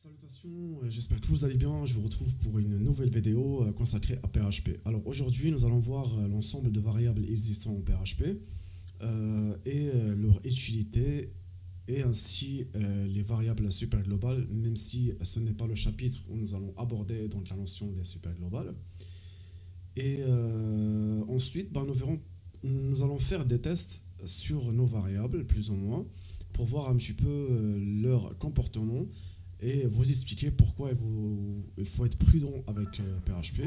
Salutations, j'espère que vous allez bien. Je vous retrouve pour une nouvelle vidéo consacrée à PHP. Alors aujourd'hui, nous allons voir l'ensemble de variables existant en PHP leur utilité et ainsi les variables super globales, même si ce n'est pas le chapitre où nous allons aborder donc la notion des super globales. Et ensuite, nous allons faire des tests sur nos variables, plus ou moins, pour voir un petit peu leur comportement et vous expliquer pourquoi il faut être prudent avec PHP,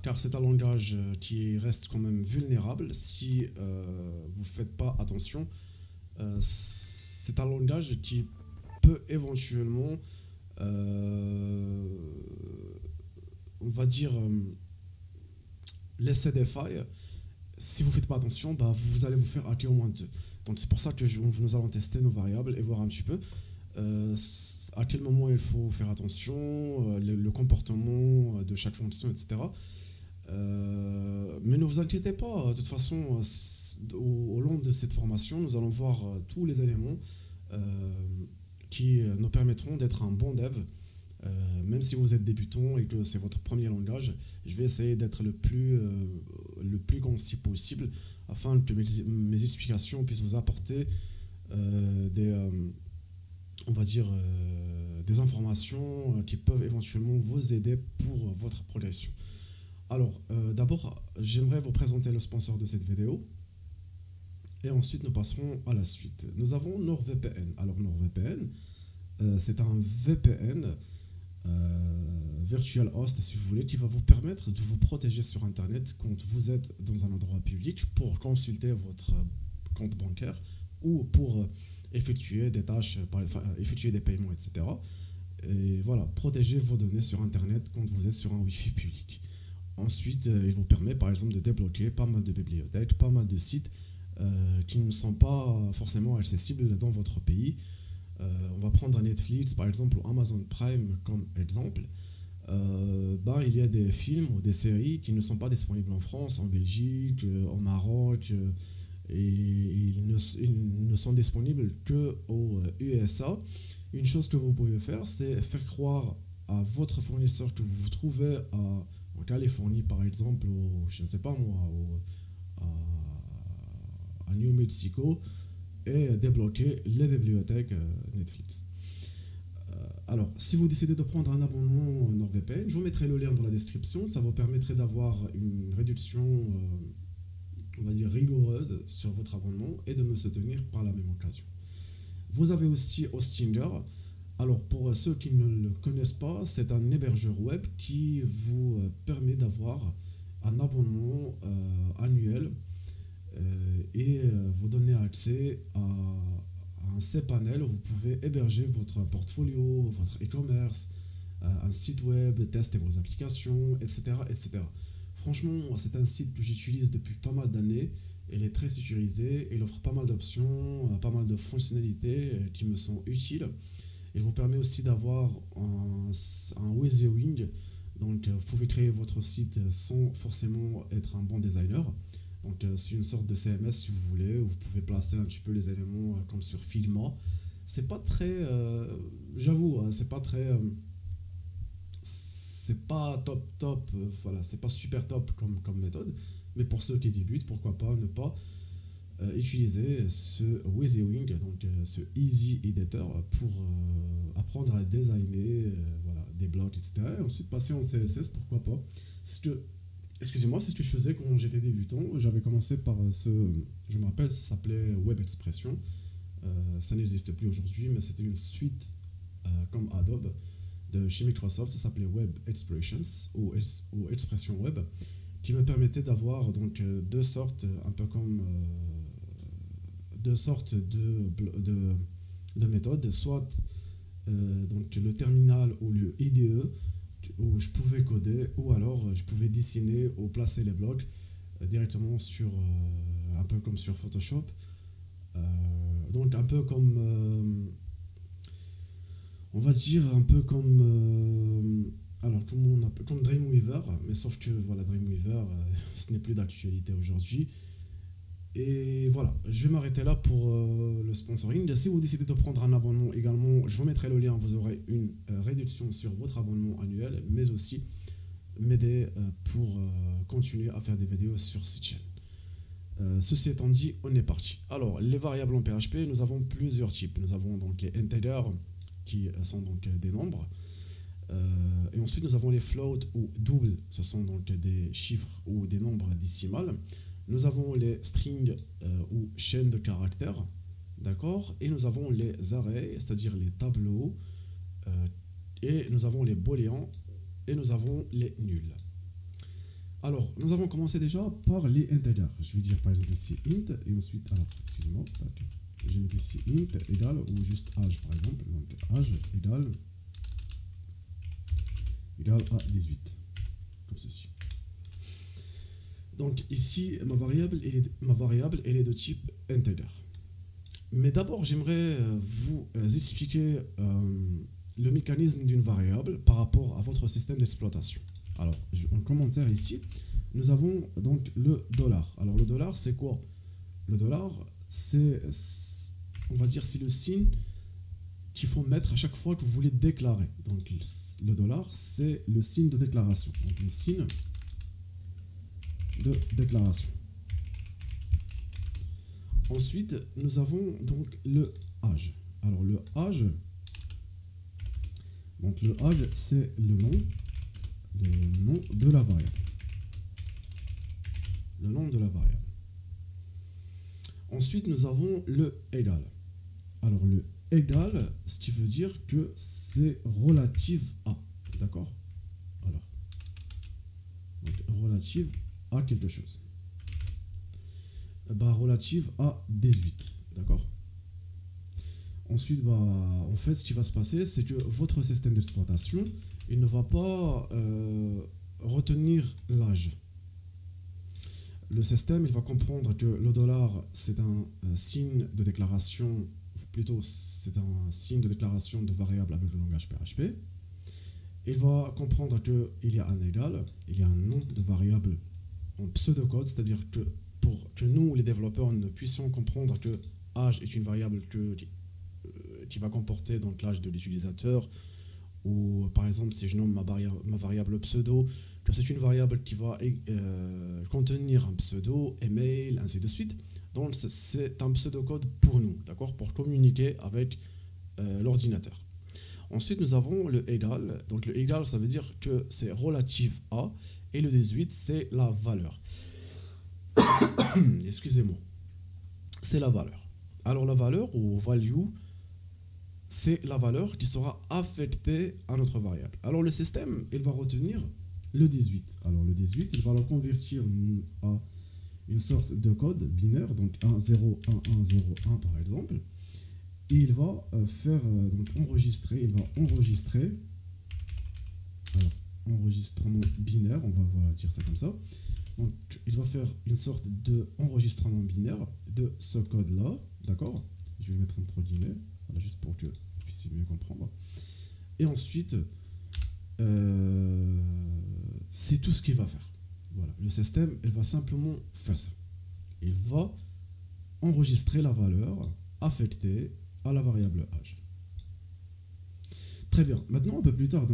car c'est un langage qui reste quand même vulnérable si vous ne faites pas attention. C'est un langage qui peut éventuellement, on va dire, laisser des failles. Si vous ne faites pas attention, vous allez vous faire hacker au moins deux. Donc c'est pour ça que nous allons tester nos variables et voir un petit peu à quel moment il faut faire attention, le comportement de chaque fonction, etc. Mais ne vous inquiétez pas, de toute façon, au long de cette formation, nous allons voir tous les éléments qui nous permettront d'être un bon dev. Même si vous êtes débutant et que c'est votre premier langage, je vais essayer d'être le plus concis possible afin que mes explications puissent vous apporter on va dire, des informations qui peuvent éventuellement vous aider pour votre progression. Alors, d'abord, j'aimerais vous présenter le sponsor de cette vidéo. Et ensuite, nous passerons à la suite. Nous avons NordVPN. Alors, NordVPN, c'est un VPN, Virtual Host, si vous voulez, qui va vous permettre de vous protéger sur Internet quand vous êtes dans un endroit public pour consulter votre compte bancaire ou pour effectuer des tâches, effectuer des paiements, etc. Et voilà, protéger vos données sur Internet quand vous êtes sur un Wi-Fi public. Ensuite, il vous permet par exemple de débloquer pas mal de bibliothèques, pas mal de sites qui ne sont pas forcément accessibles dans votre pays. On va prendre Netflix par exemple ou Amazon Prime comme exemple. Il y a des films ou des séries qui ne sont pas disponibles en France, en Belgique, au Maroc, et ils ne sont disponibles qu'aux USA. Une chose que vous pouvez faire, c'est faire croire à votre fournisseur que vous vous trouvez en Californie, par exemple, je ne sais pas moi, à New Mexico, et débloquer les bibliothèques Netflix. Alors, si vous décidez de prendre un abonnement NordVPN, je vous mettrai le lien dans la description. Ça vous permettrait d'avoir une réduction on va dire rigoureuse sur votre abonnement et de me soutenir par la même occasion. Vous avez aussi Hostinger. Alors pour ceux qui ne le connaissent pas, c'est un hébergeur web qui vous permet d'avoir un abonnement annuel et vous donner accès à un cPanel où vous pouvez héberger votre portfolio, votre e-commerce, un site web, tester vos applications, etc., etc. Franchement, c'est un site que j'utilise depuis pas mal d'années. Il est très sécurisé, il offre pas mal d'options, pas mal de fonctionnalités qui me sont utiles. Il vous permet aussi d'avoir un WYSIWYG. Donc, vous pouvez créer votre site sans forcément être un bon designer. Donc, c'est une sorte de CMS si vous voulez, où vous pouvez placer un petit peu les éléments comme sur Figma. C'est pas très, j'avoue, hein, c'est pas top, voilà, c'est pas super top comme méthode, mais pour ceux qui débutent, pourquoi pas ne pas utiliser ce WYSIWYG, donc ce Easy Editor pour apprendre à designer voilà, des blocs, etc. Et ensuite passer en CSS, pourquoi pas. Excusez-moi, c'est ce que je faisais quand j'étais débutant. J'avais commencé par je me rappelle, ça s'appelait Web Expression. Ça n'existe plus aujourd'hui, mais c'était une suite comme Adobe de chez Microsoft, ça s'appelait Web Expressions ou Expression Web, qui me permettait d'avoir donc deux sortes, un peu comme deux sortes de méthodes, soit donc le terminal ou le IDE où je pouvais coder, ou alors je pouvais dessiner ou placer les blocs directement sur un peu comme sur Photoshop, donc un peu comme on va dire un peu comme alors comment on appelle, comme Dreamweaver, mais sauf que voilà, Dreamweaver ce n'est plus d'actualité aujourd'hui. Et voilà, je vais m'arrêter là pour le sponsoring. Si vous décidez de prendre un abonnement également, je vous mettrai le lien, vous aurez une réduction sur votre abonnement annuel, mais aussi m'aider pour continuer à faire des vidéos sur cette chaîne. Ceci étant dit, on est parti. Alors, les variables en PHP, nous avons plusieurs types. Nous avons donc les integers, qui sont donc des nombres. Et ensuite, nous avons les floats ou doubles, ce sont donc des chiffres ou des nombres décimales. Nous avons les strings ou chaînes de caractères, d'accord. Et nous avons les arrays, c'est-à-dire les tableaux. Et nous avons les booléens et nous avons les nuls. Alors, nous avons commencé déjà par les integers. Je vais dire par exemple ici int et ensuite, alors, excusez-moi, je vais mettre ici int égale ou juste âge par exemple. Donc âge égale à 18, comme ceci. Donc ici, ma variable elle est de type integer. Mais d'abord, j'aimerais vous expliquer le mécanisme d'une variable par rapport à votre système d'exploitation. Alors, en commentaire ici, nous avons donc le $. Alors, le dollar, c'est quoi? Le dollar, c'est, on va dire, c'est le signe qu'il faut mettre à chaque fois que vous voulez déclarer. Donc, le dollar, c'est le signe de déclaration. Donc, le signe de déclaration. Ensuite, nous avons donc le âge. Alors, le âge, donc le âge, c'est le nom de la variable. Le nom de la variable. Ensuite, nous avons le égal. Alors, le égal, ce qui veut dire que c'est relative à. D'accord? Alors, donc, relative à quelque chose. Relative à 18. D'accord? Ensuite, en fait, ce qui va se passer, c'est que votre système d'exploitation, il ne va pas retenir l'âge. Le système, il va comprendre que le $, c'est un signe de déclaration, plutôt c'est un signe de déclaration de variable avec le langage PHP. Il va comprendre qu'il y a un égal, il y a un nom de variable en pseudocode, c'est-à-dire que pour que nous, les développeurs, ne puissions comprendre que âge est une variable qui va comporter donc l'âge de l'utilisateur, ou par exemple si je nomme ma variable pseudo, que c'est une variable qui va contenir un pseudo, email, ainsi de suite. Donc c'est un pseudocode pour nous, d'accord, pour communiquer avec l'ordinateur. Ensuite nous avons le égal. Donc le égal, ça veut dire que c'est relatif à, et le 18 c'est la valeur. Excusez-moi, c'est la valeur. Alors la valeur ou value, c'est la valeur qui sera affectée à notre variable. Alors le système, il va retenir le 18. Alors le 18, il va le convertir à une sorte de code binaire, donc 1, 0, 1, 1, 0, 1 par exemple. Et il va faire, donc enregistrer, il va enregistrer, alors enregistrement binaire, on va dire ça comme ça. Donc il va faire une sorte d'enregistrement binaire de ce code-là, d'accord? Je vais mettre entre guillemets. Voilà, juste pour que vous puissiez mieux comprendre. Et ensuite, c'est tout ce qu'il va faire. Voilà, le système, il va simplement faire ça. Il va enregistrer la valeur affectée à la variable âge. Très bien. Maintenant, un peu plus tard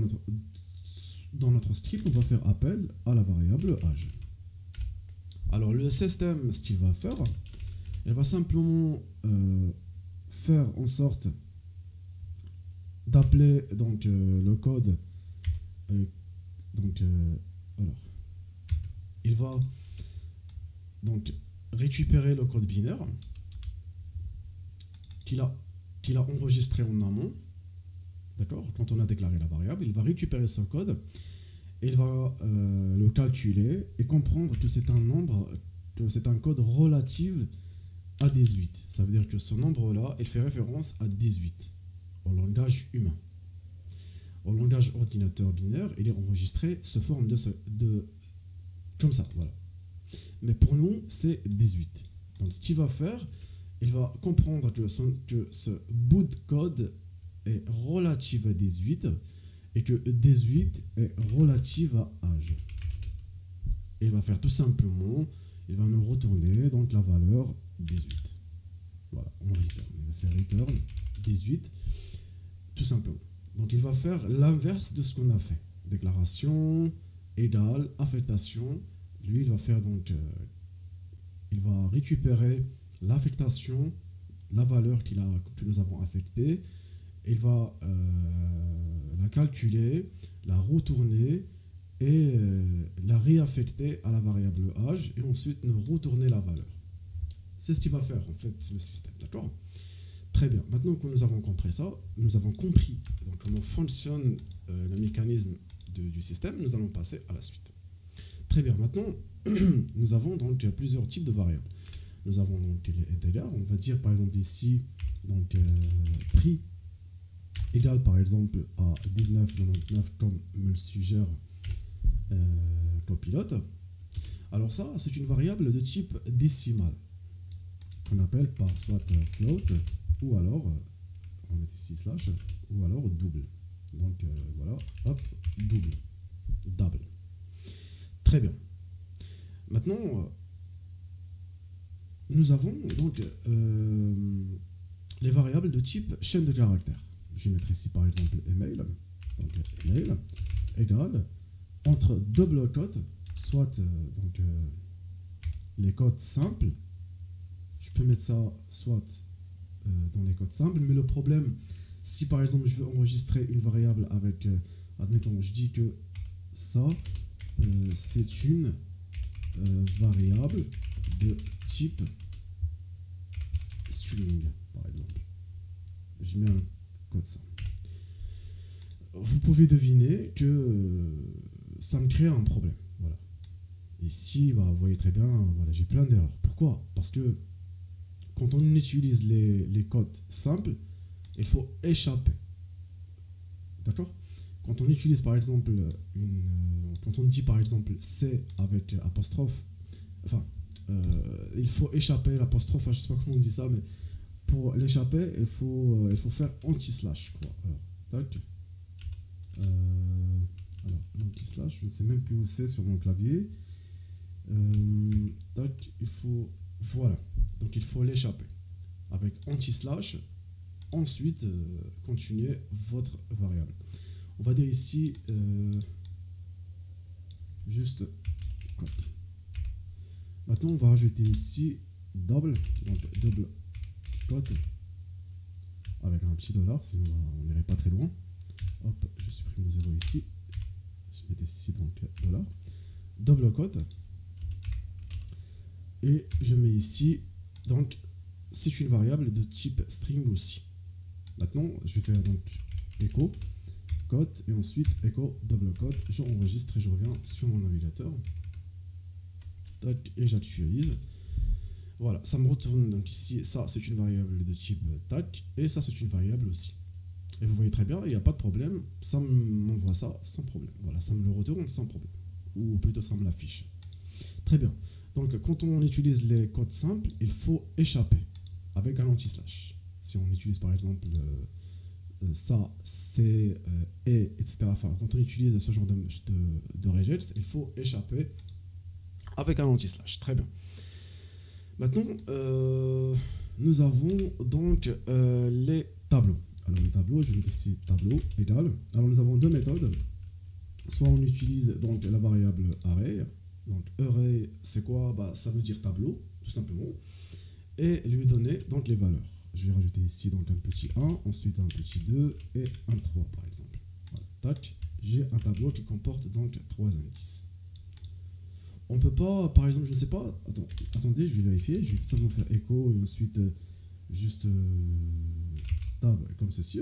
dans notre script, on va faire appel à la variable âge. Alors, le système, ce qu'il va faire, il va simplement faire en sorte d'appeler donc le code. Alors, il va donc récupérer le code binaire qu'il a enregistré en amont. D'accord? Quand on a déclaré la variable, il va récupérer ce code et il va le calculer et comprendre que c'est un nombre, que c'est un code relatif à 18. Ça veut dire que ce nombre-là, il fait référence à 18 au langage humain. Au langage ordinateur binaire, il est enregistré sous forme comme ça, voilà. Mais pour nous, c'est 18. Donc ce qu'il va faire, il va comprendre que ce bout de code est relatif à 18 et que 18 est relatif à âge. Et il va faire tout simplement, il va nous retourner donc la valeur 18. Voilà, on return. Il va faire return 18, tout simplement. Donc il va faire l'inverse de ce qu'on a fait. Déclaration, égale, affectation. Lui, il va faire donc, il va récupérer l'affectation, la valeur que nous avons affectée. Il va la calculer, la retourner et la réaffecter à la variable âge et ensuite nous retourner la valeur. C'est ce qu'il va faire en fait le système, d'accord? Très bien, maintenant que nous avons compris ça, nous avons compris donc, comment fonctionne le mécanisme du système, nous allons passer à la suite. Très bien, maintenant nous avons donc plusieurs types de variables. Nous avons donc les integers, on va dire par exemple ici donc, prix égal par exemple à 19,99 comme me le suggère Copilote. Alors ça, c'est une variable de type décimal qu'on appelle par soit float ou alors, on va mettre ici slash, ou alors double. Donc voilà, hop, double. Très bien. Maintenant, nous avons donc les variables de type chaîne de caractères. Je vais mettre ici par exemple email, donc email égale entre double quote, soit donc, les codes simples. Je peux mettre ça soit dans les codes simples, mais le problème, si par exemple je veux enregistrer une variable avec, admettons, je dis que ça, c'est une variable de type string, par exemple. Je mets un code simple. Vous pouvez deviner que ça me crée un problème. Voilà. Ici, bah, vous voyez très bien, voilà, j'ai plein d'erreurs. Pourquoi? Parce que quand on utilise les codes simples, il faut échapper. D'accord? Quand on utilise par exemple quand on dit par exemple C avec apostrophe, enfin, il faut échapper l'apostrophe, je sais pas comment on dit ça, mais pour l'échapper, il faut faire anti-slash, je crois. Alors, tac. Alors, anti-slash, je ne sais même plus où c'est sur mon clavier. Tac, il faut... Voilà. Donc, il faut l'échapper. Avec anti-slash, ensuite, continuer votre variable. On va dire ici, juste code. Maintenant, on va rajouter ici double, donc double code avec un petit dollar, sinon on n'irait pas très loin. Hop, je supprime le 0 ici. Je mets ici donc dollar. Double code. Et je mets ici, donc c'est une variable de type string aussi. Maintenant, je vais faire donc echo code et ensuite echo double code. Je enregistre et je reviens sur mon navigateur. Tac, et j'actualise. Voilà, ça me retourne donc ici, ça c'est une variable de type tac, et ça c'est une variable aussi. Et vous voyez très bien, il n'y a pas de problème, ça m'envoie ça sans problème. Voilà, ça me le retourne sans problème. Ou plutôt ça me l'affiche. Très bien. Donc quand on utilise les codes simples, il faut échapper avec un anti-slash. Si on utilise par exemple ça, c'est, et, etc. Enfin, quand on utilise ce genre de regex, il faut échapper avec un anti-slash. Très bien. Maintenant, nous avons donc les tableaux. Alors les tableaux, je vais mettre ici tableau égal. Alors nous avons deux méthodes. Soit on utilise donc la variable array. Donc array, c'est quoi? Bah, ça veut dire tableau, tout simplement. Et lui donner donc les valeurs. Je vais rajouter ici donc un petit 1, ensuite un petit 2 et un 3 par exemple. Voilà. Tac, j'ai un tableau qui comporte donc 3 indices. On peut pas, par exemple, je ne sais pas, attendez, je vais vérifier, je vais tout simplement faire echo et ensuite juste tab comme ceci.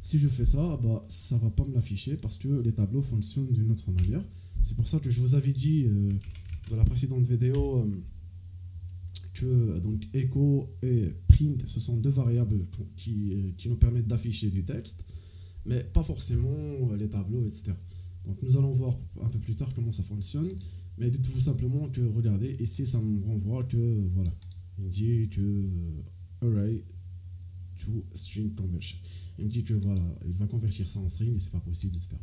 Si je fais ça, bah, ça va pas me l'afficher parce que les tableaux fonctionnent d'une autre manière. C'est pour ça que je vous avais dit dans la précédente vidéo que donc echo et print, ce sont deux variables qui nous permettent d'afficher du texte, mais pas forcément les tableaux, etc. Donc nous allons voir un peu plus tard comment ça fonctionne. Mais dites-vous simplement que, regardez, ici ça me renvoie que, voilà, il me dit que array to string conversion. Il me dit que, voilà, il va convertir ça en string et c'est pas possible, etc.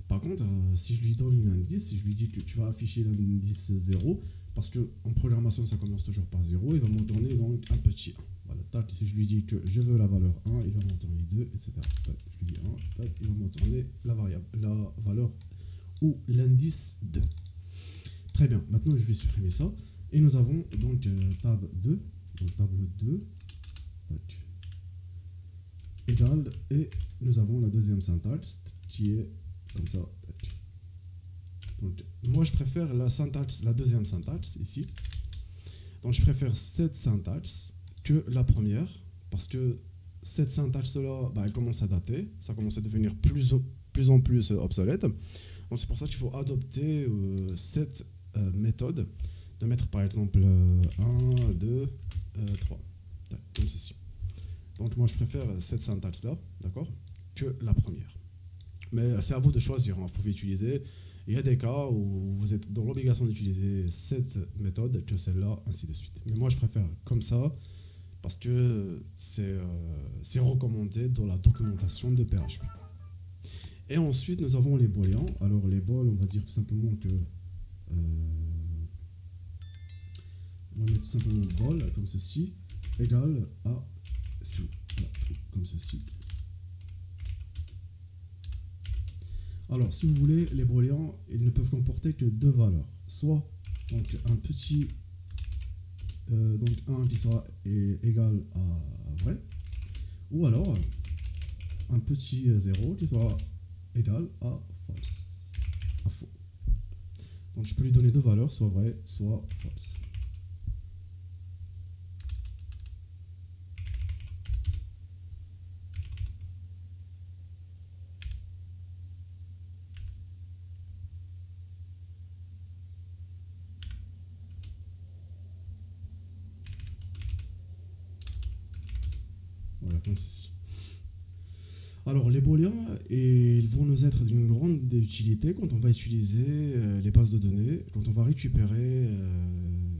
Par contre, si je lui donne un indice, si je lui dis que tu vas afficher l'indice 0, parce qu'en programmation, ça commence toujours par 0, il va m'en donner donc un petit 1. Voilà, tac, si je lui dis que je veux la valeur 1, il va m'en donner 2, etc. Tac, je lui dis 1, tac, il va m'en donner la valeur ou l'indice 2. Très bien, maintenant je vais supprimer ça. Et nous avons donc table 2, donc table 2, tac, égale, et nous avons la deuxième syntaxe qui est comme ça. Tac. Donc, moi je préfère la deuxième syntaxe ici. Donc je préfère cette syntaxe que la première, parce que cette syntaxe-là, bah, elle commence à dater, ça commence à devenir plus en plus obsolète. Donc c'est pour ça qu'il faut adopter cette méthode, de mettre par exemple 1, 2, 3, comme ceci. Donc moi je préfère cette syntaxe-là, d'accord, que la première. Mais c'est à vous de choisir, hein. Vous pouvez utiliser. Il y a des cas où vous êtes dans l'obligation d'utiliser cette méthode que celle-là, ainsi de suite. Mais moi, je préfère comme ça parce que c'est recommandé dans la documentation de PHP. Et ensuite, nous avons les booléens. Alors, les bols, on va dire tout simplement que... on va mettre tout simplement bol, comme ceci, égale à... comme ceci. Alors, si vous voulez, les booléens, ils ne peuvent comporter que deux valeurs. Soit donc, un petit donc 1 qui sera égal à vrai, ou alors un petit 0 qui sera égal à false, à faux. Donc je peux lui donner deux valeurs, soit vrai, soit false. Voilà, comme ceci. Alors, les booléens, ils vont nous être d'une grande utilité quand on va utiliser les bases de données, quand on va récupérer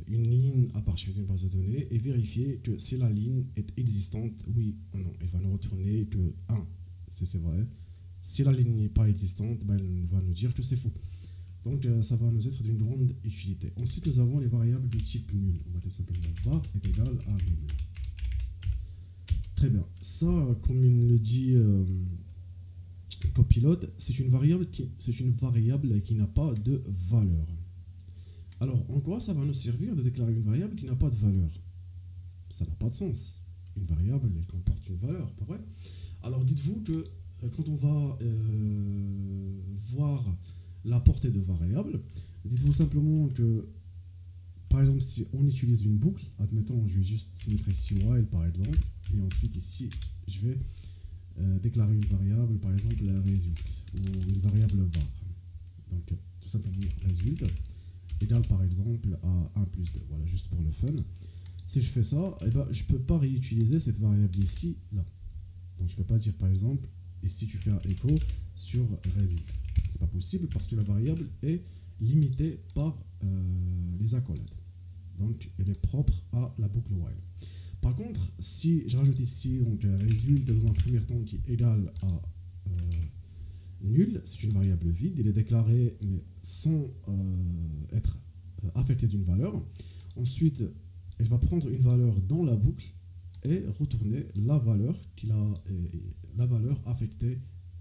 une ligne à partir d'une base de données et vérifier que si la ligne est existante, oui ou non. Il va nous retourner que 1, c'est vrai. Si la ligne n'est pas existante, ben, elle va nous dire que c'est faux. Donc, ça va nous être d'une grande utilité. Ensuite, nous avons les variables du type nul. On va tout simplement var est égal à nul. Très bien. Ça, comme il le dit copilote, c'est une variable qui n'a pas de valeur. Alors, en quoi ça va nous servir de déclarer une variable qui n'a pas de valeur? Ça n'a pas de sens. Une variable, elle comporte une valeur, pas vrai? Alors, dites-vous que quand on va voir la portée de variable, dites-vous simplement que, par exemple, si on utilise une boucle, admettons, je vais juste mettre ici while par exemple, et ensuite ici, je vais déclarer une variable, par exemple la résulte, ou une variable var. Donc, tout simplement résulte, égale par exemple à 1 plus 2, voilà, juste pour le fun. Si je fais ça, eh ben, je ne peux pas réutiliser cette variable ici, là. Donc, je ne peux pas dire par exemple, ici tu fais un écho sur résulte. C'est pas possible parce que la variable est limitée par les accolades. Donc, elle est propre à la boucle while. Par contre, si je rajoute ici donc résulte dans un premier temps qui est égal à nul, c'est une variable vide, il est déclaré mais sans être affecté d'une valeur. Ensuite, elle va prendre une valeur dans la boucle et retourner la valeur affectée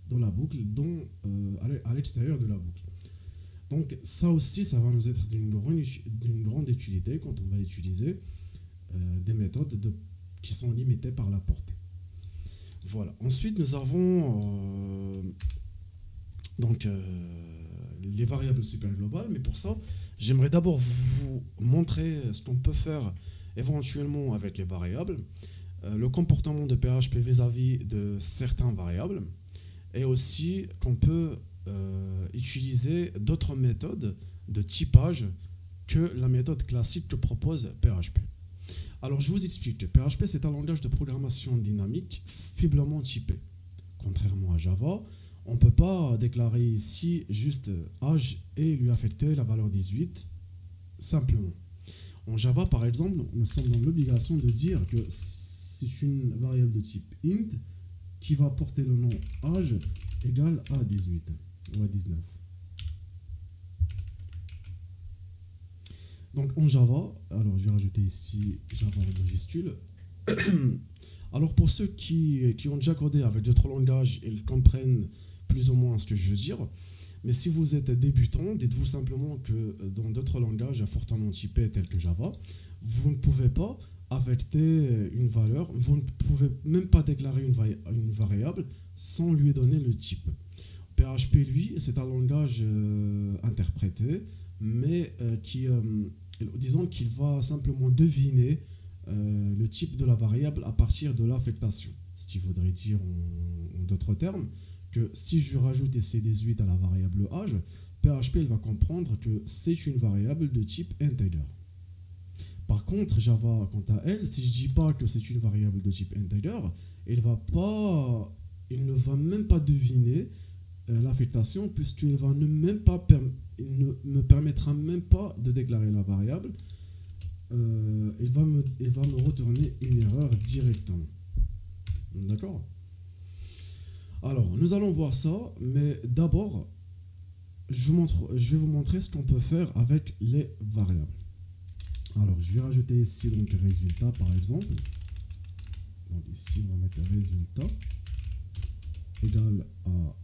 dans la boucle, à l'extérieur de la boucle. Donc ça aussi, ça va nous être d'une grande utilité quand on va utiliser des méthodes qui sont limitées par la portée. Voilà. Ensuite, nous avons les variables super globales, mais pour ça, j'aimerais d'abord vous montrer ce qu'on peut faire éventuellement avec les variables, le comportement de PHP vis-à-vis de certaines variables, et aussi qu'on peut utiliser d'autres méthodes de typage que la méthode classique que propose PHP. Alors je vous explique que PHP c'est un langage de programmation dynamique faiblement typé. Contrairement à Java, on ne peut pas déclarer ici juste âge et lui affecter la valeur 18 simplement. En Java par exemple, nous sommes dans l'obligation de dire que c'est une variable de type int qui va porter le nom âge égal à 18 ou à 19. Donc en Java, alors je vais rajouter ici Java en majuscule. Alors pour ceux qui ont déjà codé avec d'autres langages, ils comprennent plus ou moins ce que je veux dire. Mais si vous êtes débutant, dites-vous simplement que dans d'autres langages fortement typés tels que Java, vous ne pouvez pas affecter une valeur, vous ne pouvez même pas déclarer une variable sans lui donner le type. PHP, lui, c'est un langage interprété, mais disons qu'il va simplement deviner le type de la variable à partir de l'affectation. Ce qui voudrait dire, en d'autres termes, que si je rajoute EC18 à la variable âge, PHP il va comprendre que c'est une variable de type integer. Par contre, Java, quant à elle, si je ne dis pas que c'est une variable de type integer, il ne va même pas deviner l'affectation, puisqu'il va il ne me permettra même pas de déclarer la variable. Il va me retourner une erreur directement. D'accord? Alors, nous allons voir ça, mais d'abord, je vais vous montrer ce qu'on peut faire avec les variables. Alors, je vais rajouter ici donc résultat par exemple. Donc ici, on va mettre résultat égal à,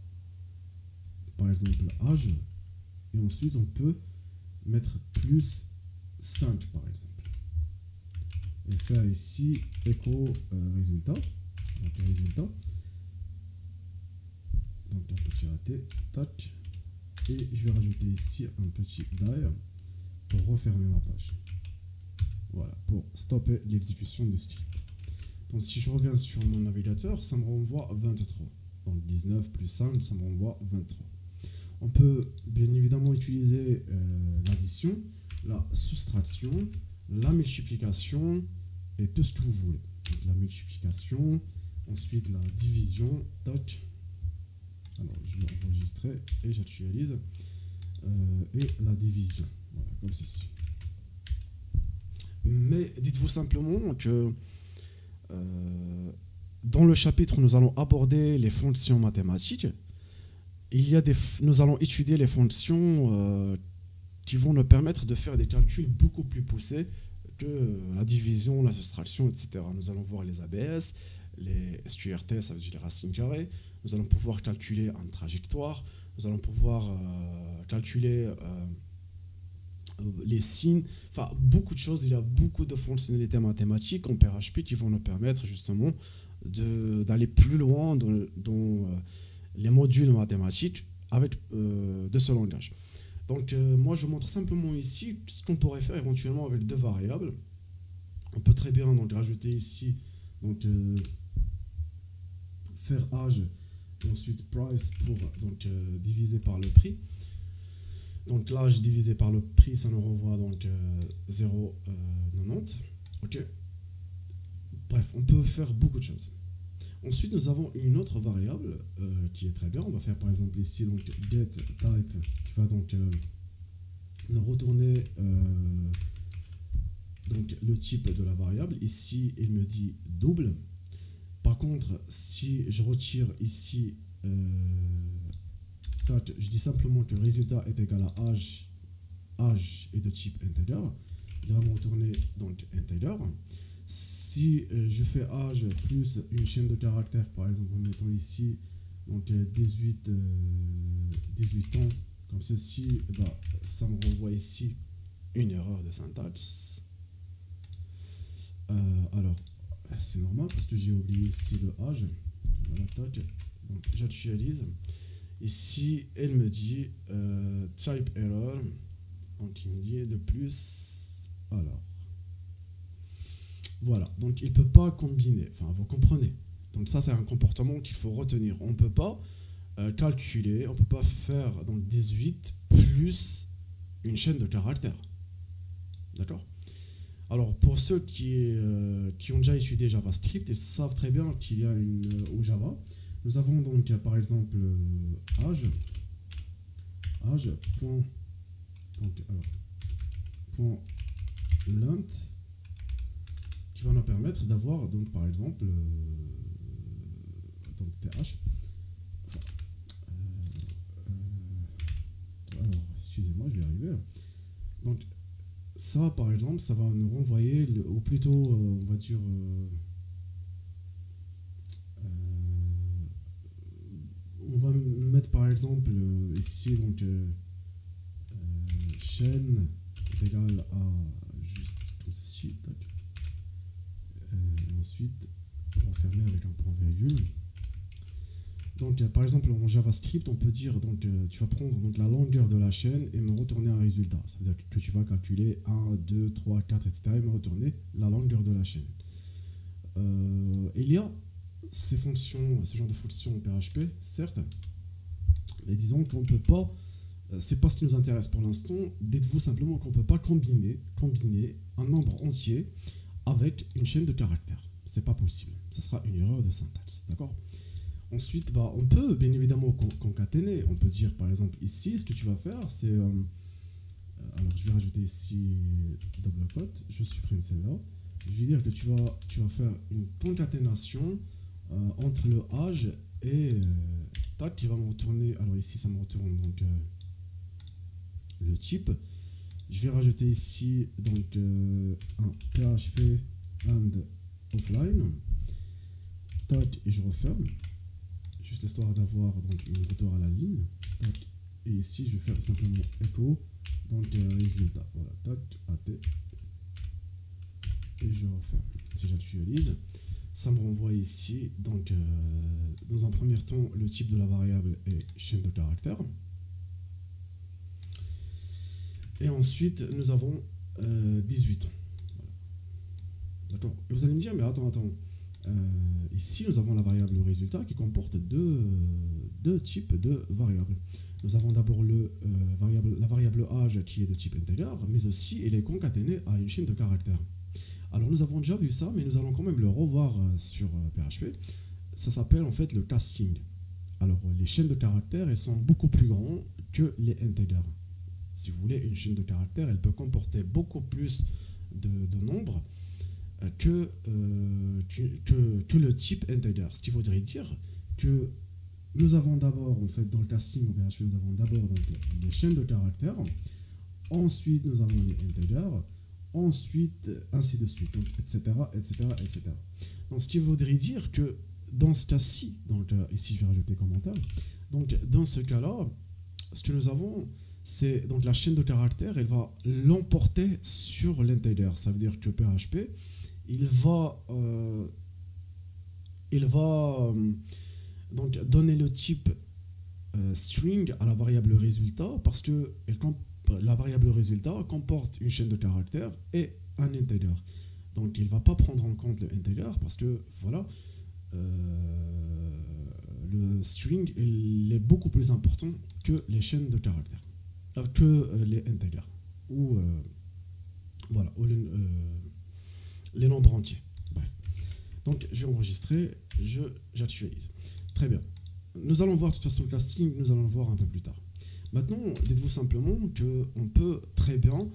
par exemple, âge. Et ensuite, on peut mettre plus 5 par exemple. Et faire ici écho résultat. Donc résultat. Donc un petit raté. Tac. Et je vais rajouter ici un petit die pour refermer ma page. Voilà, pour stopper l'exécution du script. Donc si je reviens sur mon navigateur, ça me renvoie 23. Donc 19 plus 5, ça me renvoie 23. On peut bien évidemment utiliser l'addition, la soustraction, la multiplication et tout ce que vous voulez. Donc, la multiplication, ensuite la division, tac. Alors je vais enregistrer et j'actualise. Et la division, voilà, comme ceci. Mais dites-vous simplement que dans le chapitre où nous allons aborder les fonctions mathématiques, nous allons étudier les fonctions qui vont nous permettre de faire des calculs beaucoup plus poussés que la division, la soustraction, etc. Nous allons voir les ABS, les SQRT, ça veut dire les racines carrées. Nous allons pouvoir calculer une trajectoire. Nous allons pouvoir calculer les signes. Enfin, beaucoup de choses. Il y a beaucoup de fonctionnalités mathématiques en PHP qui vont nous permettre justement d'aller plus loin dans les modules mathématiques de ce langage. Donc moi je montre simplement ici ce qu'on pourrait faire éventuellement avec deux variables. On peut très bien donc rajouter ici donc faire âge et ensuite price pour donc diviser par le prix. Donc l'âge divisé par le prix, ça nous renvoie donc 0,90. Ok. Bref, on peut faire beaucoup de choses. Ensuite, nous avons une autre variable qui est très bien. On va faire par exemple ici donc get type qui va donc nous retourner donc le type de la variable. Ici, il me dit double. Par contre, si je retire ici, je dis simplement que le résultat est égal à âge est de type integer. Il va me retourner donc integer. Si je fais âge plus une chaîne de caractères, par exemple en mettant ici donc 18 ans, comme ceci, bah, ça me renvoie ici une erreur de syntaxe. Alors, c'est normal parce que j'ai oublié ici le âge. Voilà, tac. Donc j'actualise. Ici, elle me dit type error. Donc il me dit de plus. Alors. Voilà, donc il ne peut pas combiner, enfin vous comprenez. Donc ça c'est un comportement qu'il faut retenir. On ne peut pas calculer, on ne peut pas faire donc 18 plus une chaîne de caractères. D'accord? Alors pour ceux qui ont déjà étudié JavaScript, ils savent très bien qu'il y a au Java. Nous avons donc par exemple âge point, donc, point length qui va nous permettre d'avoir donc par exemple donc th alors excusez-moi, je vais y arriver. Donc Ça, par exemple, ça va nous renvoyer, ou plutôt, on va dire, on va mettre par exemple ici, donc, chaîne est égale à juste comme ceci, tac. Et ensuite, on va fermer avec un point virgule. Donc, par exemple, en JavaScript, on peut dire, donc, tu vas prendre donc, la longueur de la chaîne et me retourner un résultat. Ça veut dire que tu vas calculer 1, 2, 3, 4, etc. et me retourner la longueur de la chaîne. Il y a ces fonctions, ce genre de fonctions PHP, certes, mais disons qu'on ne peut pas, c'est pas ce qui nous intéresse pour l'instant. Dites-vous simplement qu'on ne peut pas combiner un nombre entier avec une chaîne de caractères. C'est pas possible. Ce sera une erreur de syntaxe. D'accord ? Ensuite, bah, on peut bien évidemment concaténer. On peut dire par exemple ici, ce que tu vas faire, c'est. Alors je vais rajouter ici double quote, je supprime celle-là. Je vais dire que tu vas faire une concaténation entre le âge et. Tac, qui va me retourner. Alors ici, ça me retourne donc le type. Je vais rajouter ici donc un PHP and offline. Tac, et je referme. Juste histoire d'avoir donc une retour à la ligne. Tac. Et ici, je vais faire tout simplement echo. Donc résultat. Voilà. Tac, AT. Et je referme. Si j'actualise, ça me renvoie ici. Donc, dans un premier temps, le type de la variable est chaîne de caractères. Et ensuite, nous avons 18 ans. Voilà. D'accord. Et vous allez me dire, mais attends. Ici, nous avons la variable résultat qui comporte deux types de variables. Nous avons d'abord la variable âge qui est de type integer, mais aussi elle est concaténée à une chaîne de caractères. Alors nous avons déjà vu ça, mais nous allons quand même le revoir sur PHP. Ça s'appelle en fait le casting. Alors les chaînes de caractères, elles sont beaucoup plus grandes que les integers. Si vous voulez, une chaîne de caractères, elle peut comporter beaucoup plus de nombres que le type integer. Ce qui voudrait dire que nous avons d'abord, en fait, dans le casting en PHP, nous avons d'abord les chaînes de caractères, ensuite nous avons les integers, ensuite ainsi de suite, donc, etc., etc., etc. Donc, ce qui voudrait dire que dans ce cas-ci, donc ici je vais rajouter commentaire, donc dans ce cas-là, ce que nous avons, c'est donc la chaîne de caractères, elle va l'emporter sur l'integer. Ça veut dire que PHP, il va donc donner le type string à la variable résultat parce que la variable résultat comporte une chaîne de caractères et un integer. Donc il ne va pas prendre en compte le integer parce que voilà, le string il est beaucoup plus important que les chaînes de caractères, que les integers ou voilà, ou les nombres entiers. Bref. Donc je vais enregistrer, j'actualise. Très bien. Nous allons voir de toute façon le casting, nous allons le voir un peu plus tard. Maintenant, dites-vous simplement qu'on peut très bien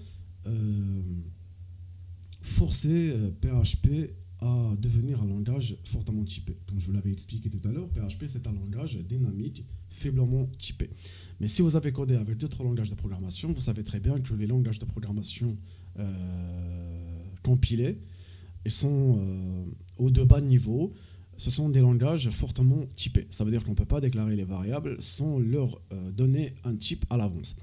forcer PHP à devenir un langage fortement typé. Comme je vous l'avais expliqué tout à l'heure, PHP c'est un langage dynamique, faiblement typé. Mais si vous avez codé avec d'autres langages de programmation, vous savez très bien que les langages de programmation compilés, ils sont au de bas niveau. Ce sont des langages fortement typés. Ça veut dire qu'on ne peut pas déclarer les variables sans leur donner un type à l'avance.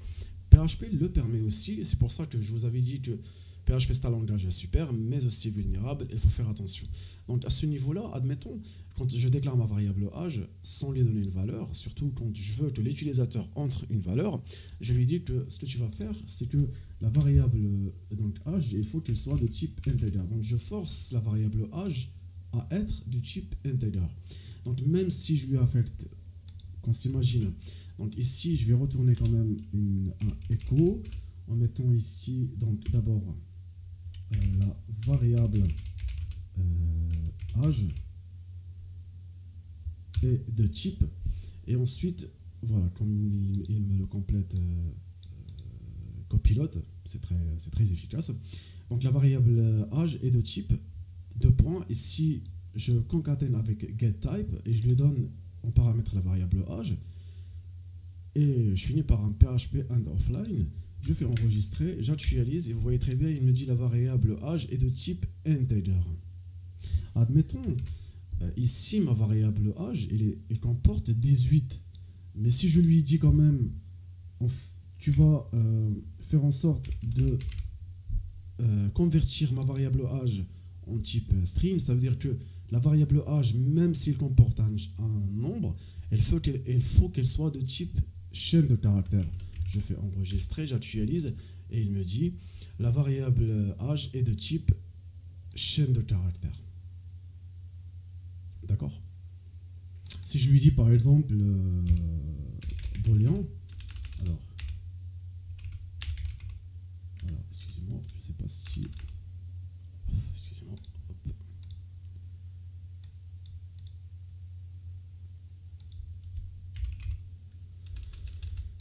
PHP le permet aussi, c'est pour ça que je vous avais dit que PHP c'est un langage super, mais aussi vulnérable, il faut faire attention. Donc à ce niveau-là, admettons, quand je déclare ma variable âge sans lui donner une valeur, surtout quand je veux que l'utilisateur entre une valeur, je lui dis que ce que tu vas faire, c'est que la variable donc, âge, il faut qu'elle soit de type integer. Donc je force la variable âge à être du type integer. Donc même si je lui affecte, qu'on s'imagine, donc ici je vais retourner quand même un echo en mettant ici donc d'abord la variable âge est de type et ensuite voilà comme il me le complète copilote, c'est très efficace. Donc la variable âge est de type deux points. Ici, je concatène avec getType et je lui donne en paramètre la variable âge. Et je finis par un PHP and offline. Je fais enregistrer, j'actualise et vous voyez très bien, il me dit la variable âge est de type integer. Admettons, ici ma variable âge, elle comporte 18. Mais si je lui dis quand même, tu vas faire en sorte de convertir ma variable âge en type string, ça veut dire que la variable âge, même s'il comporte un nombre, il faut qu'elle soit de type chaîne de caractères. Je fais enregistrer, j'actualise et il me dit la variable âge est de type chaîne de caractères. D'accord? Si je lui dis par exemple Boolean, alors excusez-moi, je sais pas si. Excusez-moi.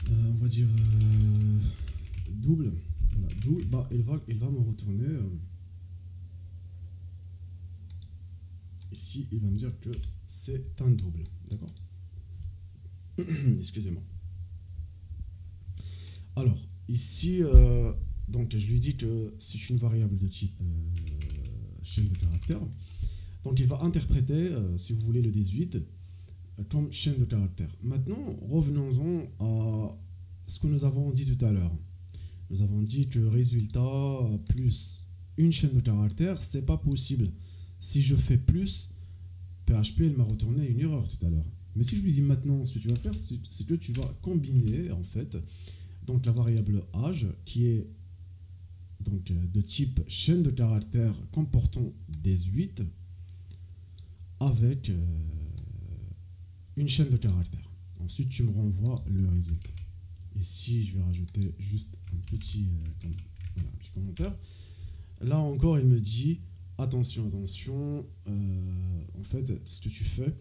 On va dire double. Voilà, double. Bah, il va me retourner. Ici, il va me dire que c'est un double. D'accord? Excusez-moi. Alors, ici, donc je lui dis que c'est une variable de type chaîne de caractères. Donc il va interpréter, si vous voulez, le 18 comme chaîne de caractères. Maintenant, revenons-en à ce que nous avons dit tout à l'heure. Nous avons dit que résultat plus une chaîne de caractères, c'est pas possible. Si je fais plus, PHP il m'a retourné une erreur tout à l'heure. Mais si je lui dis maintenant, ce que tu vas faire, c'est que tu vas combiner en fait donc la variable âge qui est donc de type chaîne de caractères comportant 18 avec une chaîne de caractères. Ensuite, tu me renvoies le résultat. Ici, je vais rajouter juste un petit commentaire. Là encore, il me dit attention, en fait, ce que tu fais,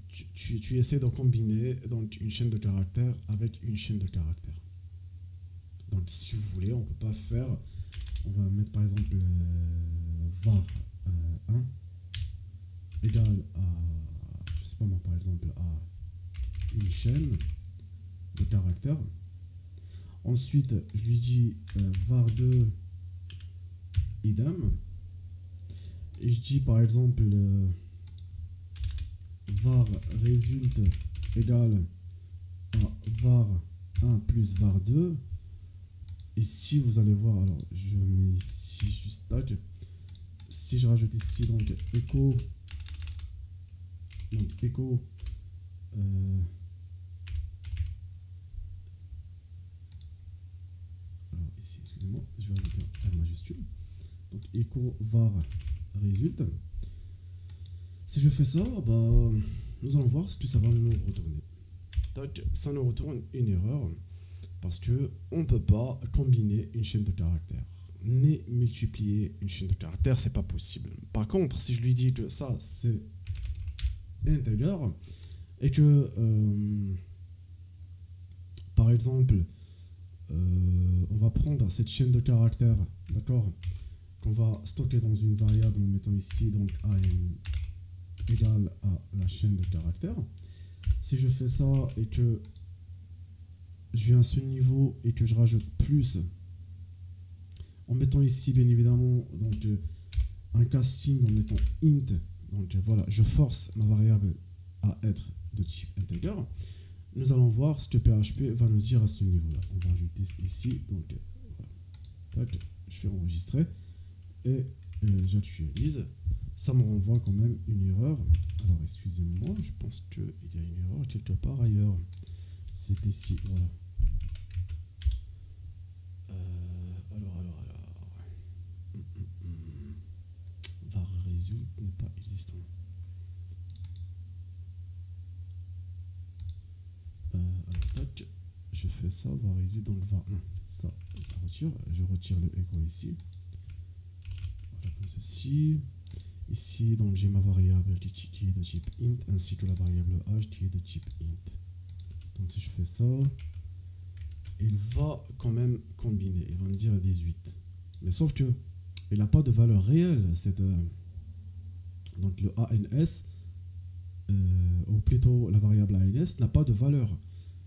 tu essaies de combiner donc, une chaîne de caractères avec une chaîne de caractères. Donc, si vous voulez, on peut pas faire. On va mettre par exemple var 1 égale à, je sais pas moi, par exemple, à une chaîne de caractères. Ensuite, je lui dis var2 idem. Et je dis par exemple var result égale à var 1 plus var 2. Ici, vous allez voir, alors je mets ici juste tac. Si je rajoute ici donc echo, alors ici, excusez-moi, je vais rajouter un R majuscule. Donc echo var result. Si je fais ça, bah, nous allons voir ce que ça va nous retourner. Tac, ça nous retourne une erreur parce que on ne peut pas combiner une chaîne de caractères ni multiplier une chaîne de caractères, c'est pas possible. Par contre, si je lui dis que ça c'est integer et que par exemple on va prendre cette chaîne de caractères, d'accord, qu'on va stocker dans une variable en mettant ici donc an égale à la chaîne de caractères. Si je fais ça et que je viens à ce niveau et que je rajoute plus en mettant ici bien évidemment donc un casting en mettant int, donc voilà, je force ma variable à être de type integer. Nous allons voir ce que PHP va nous dire à ce niveau là. On va ajouter ici donc voilà. Tac, je fais enregistrer et j'actualise. Ça me renvoie quand même une erreur. Alors excusez-moi, je pense qu'il y a une erreur quelque part ailleurs. C'est ici, voilà. Alors. Var result n'est pas existant. Alors tac, je fais ça, var result, donc var 1. Ça, je retire le echo ici. Voilà, comme ceci. Ici, donc j'ai ma variable qui est de type int, ainsi que la variable âge qui est de type int. Donc si je fais ça, il va quand même combiner, il va me dire 18. Mais sauf que il n'a pas de valeur réelle. Donc le ANS, ou plutôt la variable ANS, n'a pas de valeur.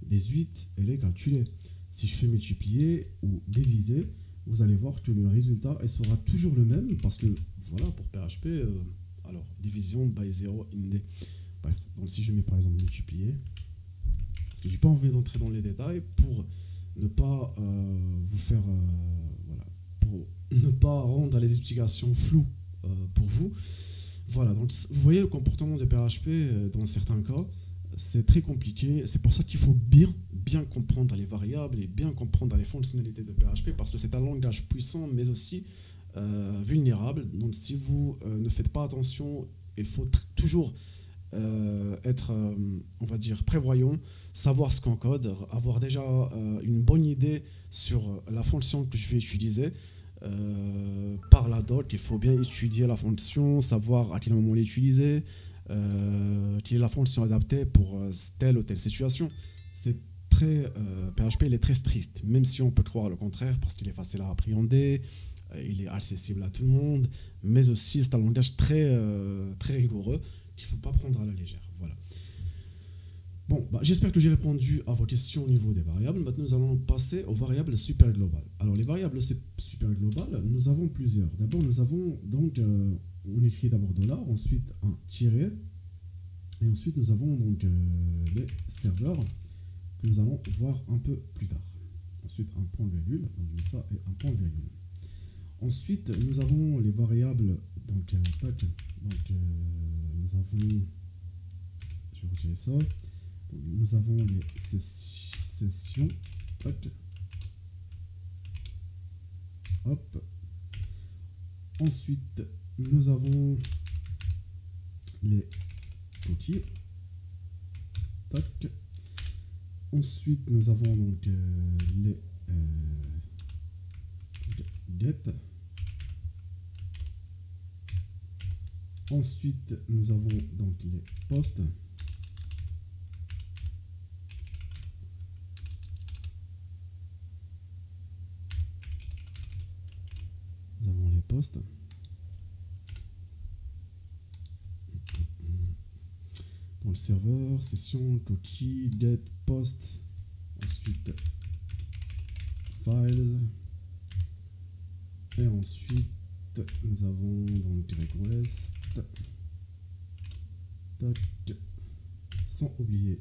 18, elle est calculée. Si je fais multiplier ou diviser, vous allez voir que le résultat elle sera toujours le même parce que voilà, pour PHP, alors division by 0 inde. Bref, donc si je mets par exemple multiplier, parce que j'ai pas envie d'entrer dans les détails pour ne pas vous faire voilà, pour ne pas rendre les explications floues pour vous. Voilà, donc vous voyez le comportement de PHP dans certains cas, c'est très compliqué. C'est pour ça qu'il faut bien comprendre les variables et bien comprendre les fonctionnalités de PHP parce que c'est un langage puissant mais aussi vulnérable. Donc si vous ne faites pas attention, il faut toujours être, on va dire, prévoyant, savoir ce qu'on code, avoir déjà une bonne idée sur la fonction que je vais utiliser. Par la doc, il faut bien étudier la fonction, savoir à quel moment l'utiliser, quelle est la fonction adaptée pour telle ou telle situation. C'est très PHP, il est très strict, même si on peut croire le contraire parce qu'il est facile à appréhender, il est accessible à tout le monde, mais aussi c'est un langage très rigoureux qu'il ne faut pas prendre à la légère. Voilà. Bon, j'espère que j'ai répondu à vos questions au niveau des variables. Maintenant, nous allons passer aux variables super globales. Alors, les variables super globales, nous avons plusieurs. D'abord, nous avons donc, on écrit d'abord $, ensuite un tiret, et ensuite nous avons donc les serveurs que nous allons voir un peu plus tard. Ensuite, un point virgule, donc je mets ça et un point virgule. Ensuite, nous avons les variables, donc, nous avons, je vais retirer ça. Nous avons les sessions. Hop. Ensuite, nous avons les cookies. Tac. Ensuite, nous avons donc les get. Ensuite, nous avons donc les posts. Nous avons les posts. Dans le serveur, session, cookie, get, post. Ensuite, files. Et ensuite, nous avons donc request. Tac. Sans oublier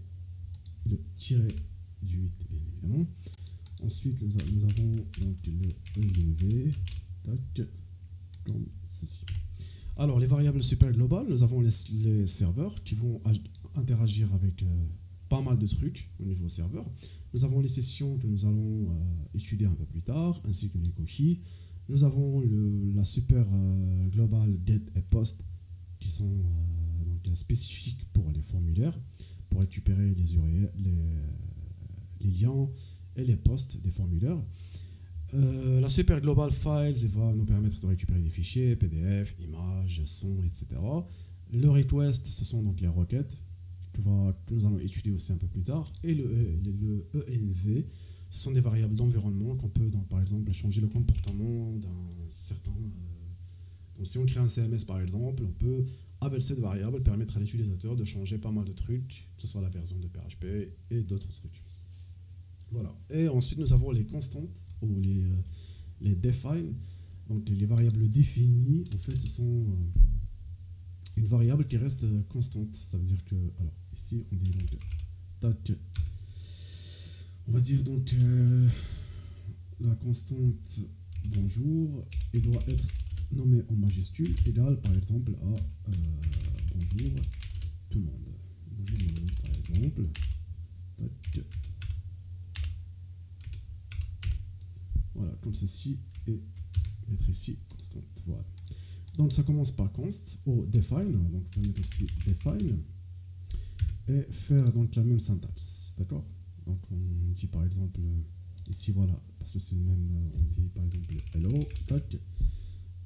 le tiret du 8, bien évidemment. Ensuite, nous avons donc le ELV. Tac. Comme ceci. Alors, les variables super globales, nous avons les serveurs qui vont interagir avec pas mal de trucs au niveau serveur. Nous avons les sessions que nous allons étudier un peu plus tard, ainsi que les cookies. Nous avons la super global get et post qui sont donc, spécifiques pour les formulaires, pour récupérer les URL, les liens et les posts des formulaires. La super global files va nous permettre de récupérer des fichiers, PDF, images, sons, etc. Le request, ce sont donc les requêtes que nous allons étudier aussi un peu plus tard. Et le env, ce sont des variables d'environnement qu'on peut, donc, par exemple, changer le comportement d'un certain... donc si on crée un CMS par exemple, on peut, avec cette variable, permettre à l'utilisateur de changer pas mal de trucs, que ce soit la version de PHP et d'autres trucs. Voilà. Et ensuite, nous avons les constantes, ou les define. Donc les variables définies, en fait, ce sont une variable qui reste constante. Ça veut dire que, alors ici, on dit donc, tac, on va dire donc la constante bonjour, elle doit être nommée en majuscule, égale par exemple à bonjour tout le monde. Bonjour tout le monde, par exemple. Tac. Voilà, comme ceci, et mettre ici constante. Voilà. Donc ça commence par const ou define, donc je vais mettre aussi define et faire donc la même syntaxe, d'accord. Donc on dit par exemple ici voilà, parce que c'est le même, on dit par exemple hello, tac,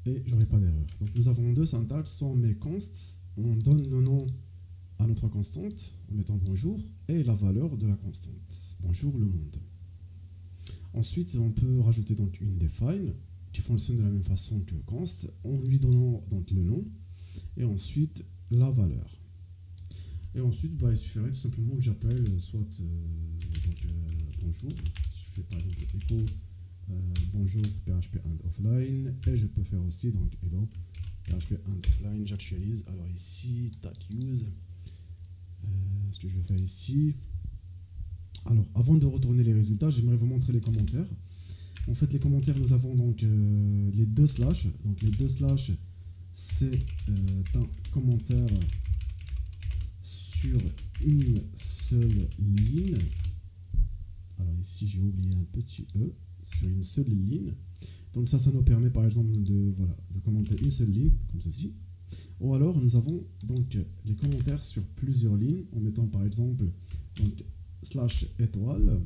et j'aurai pas d'erreur. Donc nous avons deux syntaxes, soit on met const, on donne le nom à notre constante en mettant bonjour et la valeur de la constante, bonjour le monde. Ensuite, on peut rajouter donc une define qui fonctionne de la même façon que const en lui donnant donc le nom et ensuite la valeur. Et ensuite, il suffirait tout simplement que j'appelle soit donc, bonjour, je fais par par exemple echo bonjour PHP and offline, et je peux faire aussi donc hello PHP and offline. J'actualise. Alors ici tac use. Ce que je vais faire ici. Alors avant de retourner les résultats, j'aimerais vous montrer les commentaires. En fait, les commentaires, nous avons donc les deux slash. Donc les deux slash, c'est un commentaire sur une seule ligne. Alors ici, j'ai oublié un petit e, sur une seule ligne. Donc ça nous permet par exemple de commenter une seule ligne, comme ceci. Ou alors nous avons donc les commentaires sur plusieurs lignes, en mettant par exemple donc, slash étoile,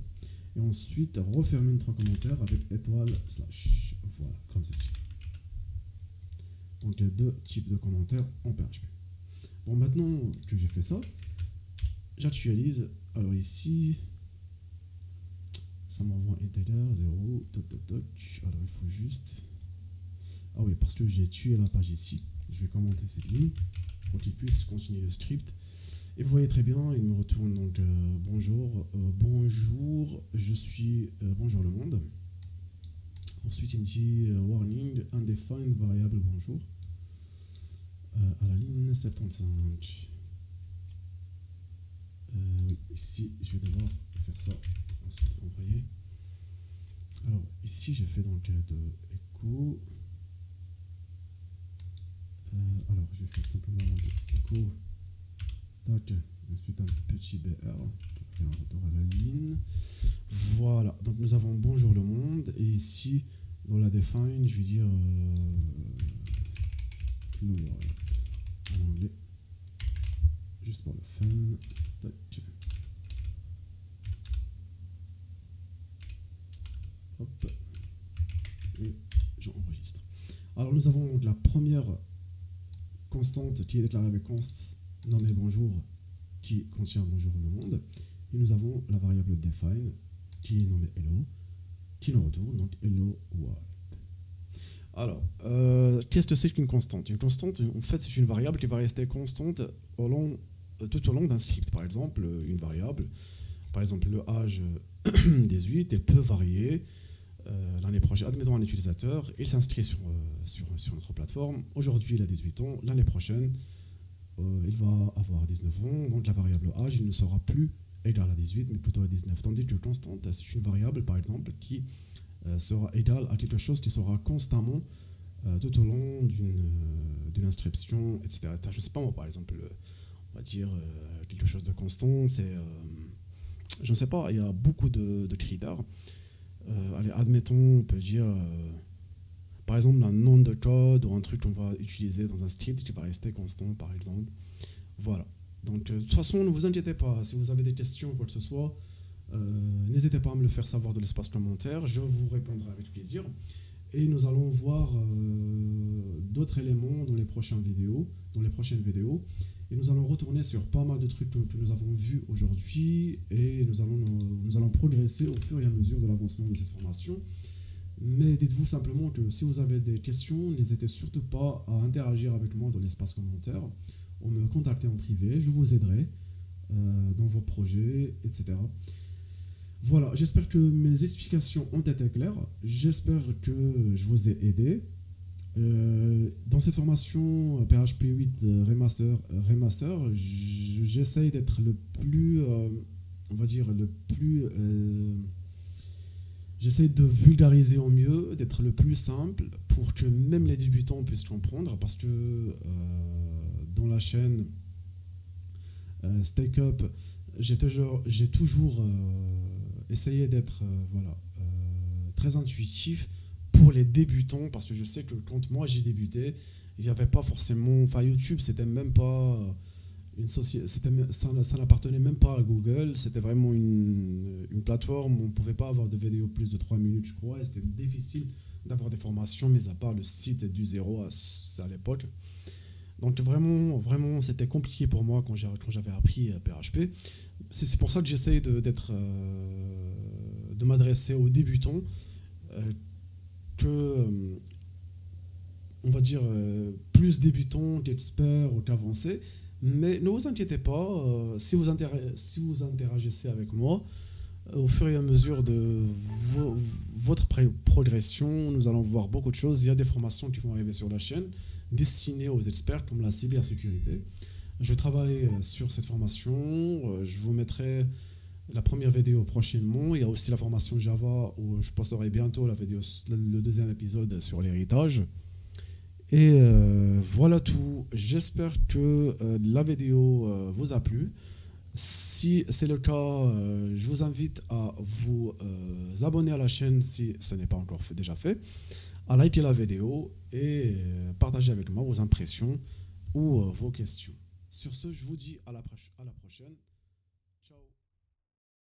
et ensuite refermer notre commentaire avec étoile slash. Voilà, comme ceci. Donc les deux types de commentaires en PHP. Bon, maintenant que j'ai fait ça, j'actualise. Alors ici, ça m'envoie integer 0, toc toc toc. Alors il faut juste... Ah oui, parce que j'ai tué la page ici. Je vais commenter cette ligne pour qu'il puisse continuer le script. Et vous voyez très bien, il me retourne donc bonjour, bonjour, je suis bonjour le monde. Ensuite il me dit warning, undefined variable bonjour à la ligne 75. Oui, ici je vais devoir faire ça, ensuite renvoyer. Alors ici j'ai fait donc de echo. Alors je vais faire simplement de echo. Tac, ensuite un petit BR qui fait un retour à la ligne. Voilà, donc nous avons bonjour le monde, et ici dans la define je vais dire hello world en anglais, juste pour le fun. Tac. Hop, et j'enregistre. Alors nous avons donc la première constante qui est déclarée avec const nommé bonjour qui contient bonjour le monde, et nous avons la variable define qui est nommée hello qui nous retourne donc hello world. Alors qu'est-ce que c'est qu'une constante? Une constante, en fait, c'est une variable qui va rester constante tout au long d'un script. Par exemple, une variable, par exemple le âge 18, elle peut varier l'année prochaine. Admettons un utilisateur, il s'inscrit sur notre plateforme, aujourd'hui il a 18 ans, l'année prochaine il va avoir 19 ans, donc la variable âge, il ne sera plus égal à 18, mais plutôt à 19. Tandis que constante, c'est une variable, par exemple, qui sera égale à quelque chose qui sera constamment tout au long d'une inscription, etc. Je ne sais pas moi, par exemple, on va dire quelque chose de constant, c'est... je ne sais pas, il y a beaucoup de critères. Allez, admettons, on peut dire... par exemple, un nom de code ou un truc qu'on va utiliser dans un script qui va rester constant, par exemple. Voilà. Donc, de toute façon, ne vous inquiétez pas. Si vous avez des questions ou quoi que ce soit, n'hésitez pas à me le faire savoir de l'espace commentaire. Je vous répondrai avec plaisir. Et nous allons voir d'autres éléments dans les prochaines vidéos. Et nous allons retourner sur pas mal de trucs que nous avons vus aujourd'hui. Et nous allons progresser au fur et à mesure de l'avancement de cette formation. Mais dites-vous simplement que si vous avez des questions, n'hésitez surtout pas à interagir avec moi dans l'espace commentaire, ou me contacter en privé, je vous aiderai dans vos projets, etc. Voilà, j'espère que mes explications ont été claires, j'espère que je vous ai aidé. Dans cette formation PHP 8 Remaster, j'essaye d'être le plus, on va dire, j'essaie de vulgariser au mieux, d'être le plus simple pour que même les débutants puissent comprendre, parce que dans la chaîne Stake Up, j'ai toujours essayé d'être très intuitif pour les débutants, parce que je sais que quand moi j'ai débuté, il n'y avait pas forcément... Enfin, YouTube, c'était même pas... ça n'appartenait même pas à Google, c'était vraiment une plateforme où on ne pouvait pas avoir de vidéos plus de 3 minutes, je crois, et c'était difficile d'avoir des formations, mis à part le site du zéro à l'époque. Donc vraiment, c'était compliqué pour moi quand j'avais appris PHP. C'est pour ça que j'essaye de m'adresser aux débutants, on va dire, plus débutants qu'experts ou qu'avancés. Mais ne vous inquiétez pas, si vous interagissez avec moi, Au fur et à mesure de votre progression, nous allons voir beaucoup de choses. Il y a des formations qui vont arriver sur la chaîne destinées aux experts comme la cybersécurité. Je travaille sur cette formation. Je vous mettrai la première vidéo prochainement. Il y a aussi la formation Java où je posterai bientôt le deuxième épisode sur l'héritage. Et voilà tout. J'espère que la vidéo vous a plu. Si c'est le cas, je vous invite à vous abonner à la chaîne si ce n'est pas encore déjà fait, à liker la vidéo et partager avec moi vos impressions ou vos questions. Sur ce, je vous dis à la prochaine.